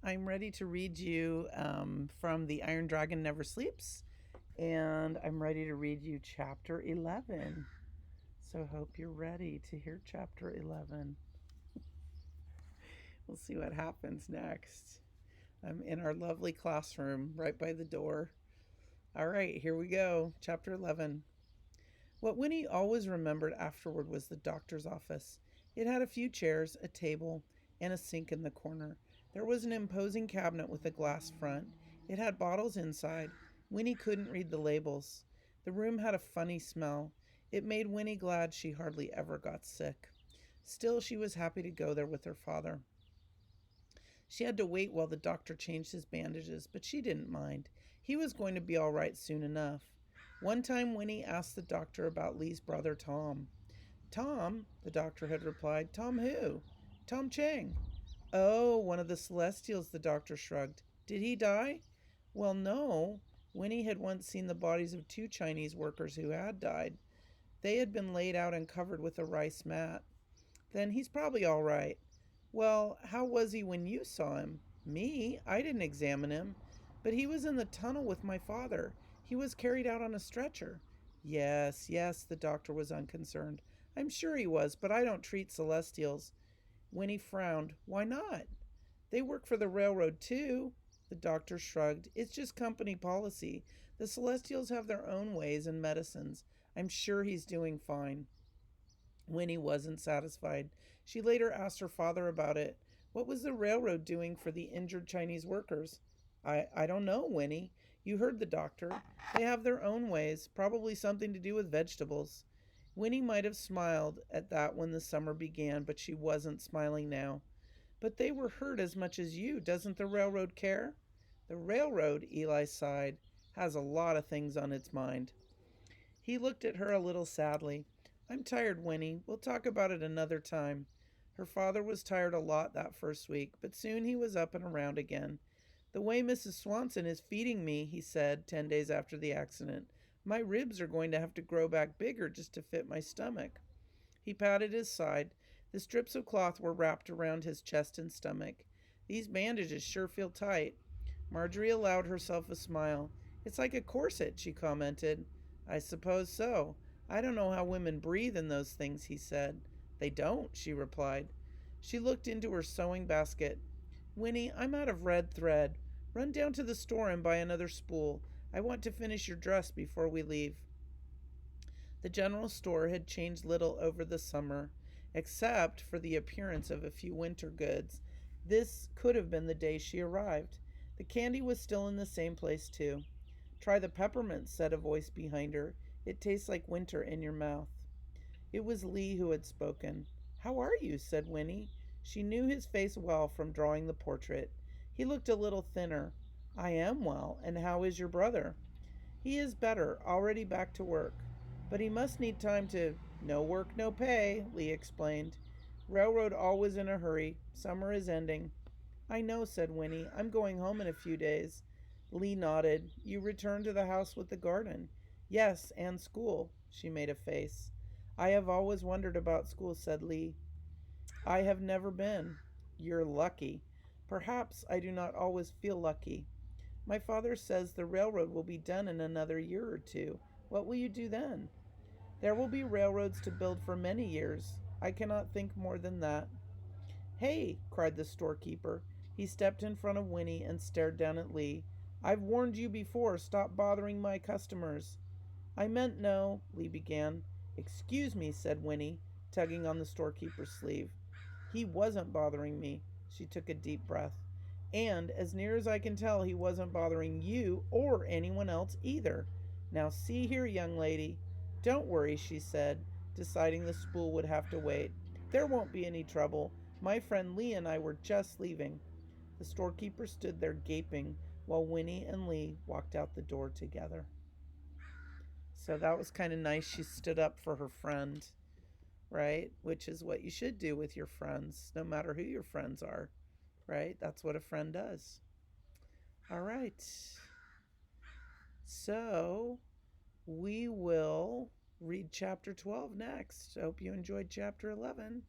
I'm ready to read you from The Iron Dragon Never Sleeps, and I'm ready to read you chapter 11. So, hope you're ready to hear chapter 11. We'll see what happens next. I'm in our lovely classroom right by the door. All right, here we go. Chapter 11. What Winnie always remembered afterward was the doctor's office. It had a few chairs, a table, and a sink in the corner. There was an imposing cabinet with a glass front. It had bottles inside. Winnie couldn't read the labels. The room had a funny smell. It made Winnie glad she hardly ever got sick. Still, she was happy to go there with her father. She had to wait while the doctor changed his bandages, but she didn't mind. He was going to be all right soon enough. One time Winnie asked the doctor about Lee's brother Tom. Tom, the doctor had replied. Tom who? Tom Chang. Oh, one of the Celestials, the doctor shrugged. Did he die? Well, no. Winnie had once seen the bodies of two Chinese workers who had died. They had been laid out and covered with a rice mat. Then he's probably all right. Well, how was he when you saw him? Me? I didn't examine him. But he was in the tunnel with my father. He was carried out on a stretcher. Yes, yes, the doctor was unconcerned. I'm sure he was, but I don't treat Celestials. Winnie frowned. Why not? They work for the railroad, too. The doctor shrugged. It's just company policy. The Celestials have their own ways and medicines. I'm sure he's doing fine. Winnie wasn't satisfied. She later asked her father about it. What was the railroad doing for the injured Chinese workers? I don't know, Winnie. You heard the doctor. They have their own ways, probably something to do with vegetables. Winnie might have smiled at that when the summer began, but she wasn't smiling now. But they were hurt as much as you. Doesn't the railroad care? The railroad, Eli sighed, has a lot of things on its mind. He looked at her a little sadly. I'm tired, Winnie. We'll talk about it another time. Her father was tired a lot that first week, but soon he was up and around again. The way Mrs. Swanson is feeding me, he said 10 days after the accident, my ribs are going to have to grow back bigger just to fit my stomach. He patted his side. The strips of cloth were wrapped around his chest and stomach. These bandages sure feel tight. Marjorie allowed herself a smile. It's like a corset, she commented. I suppose so. I don't know how women breathe in those things, he said. They don't, she replied. She looked into her sewing basket. Winnie, I'm out of red thread. Run down to the store and buy another spool. I want to finish your dress before we leave. The general store had changed little over the summer, except for the appearance of a few winter goods. This could have been the day she arrived. The candy was still in the same place, too. Try the peppermint, said a voice behind her. It tastes like winter in your mouth. It was Lee who had spoken. How are you? Said Winnie. She knew his face well from drawing the portrait. He looked a little thinner. I am well, and how is your brother? He is better, already back to work. But he must need time to. No work, no pay, Lee explained. Railroad always in a hurry. Summer is ending. I know, said Winnie. I'm going home in a few days. Lee nodded. You return to the house with the garden. Yes, and school. She made a face. I have always wondered about school, said Lee. I have never been. You're lucky. Perhaps I do not always feel lucky. My father says the railroad will be done in another year or two. What will you do then? There will be railroads to build for many years. I cannot think more than that. Hey, cried the storekeeper. He stepped in front of Winnie and stared down at Lee. I've warned you before. Stop bothering my customers. I meant no, Lee began. Excuse me, said Winnie, tugging on the storekeeper's sleeve. He wasn't bothering me. She took a deep breath. And, as near as I can tell, he wasn't bothering you or anyone else either. Now see here, young lady. Don't worry, she said, deciding the spool would have to wait. There won't be any trouble. My friend Lee and I were just leaving. The storekeeper stood there gaping while Winnie and Lee walked out the door together. So that was kind of nice. She stood up for her friend, right? Which is what you should do with your friends, no matter who your friends are, right? That's what a friend does. All right. So we will read chapter 12 next. I hope you enjoyed chapter 11.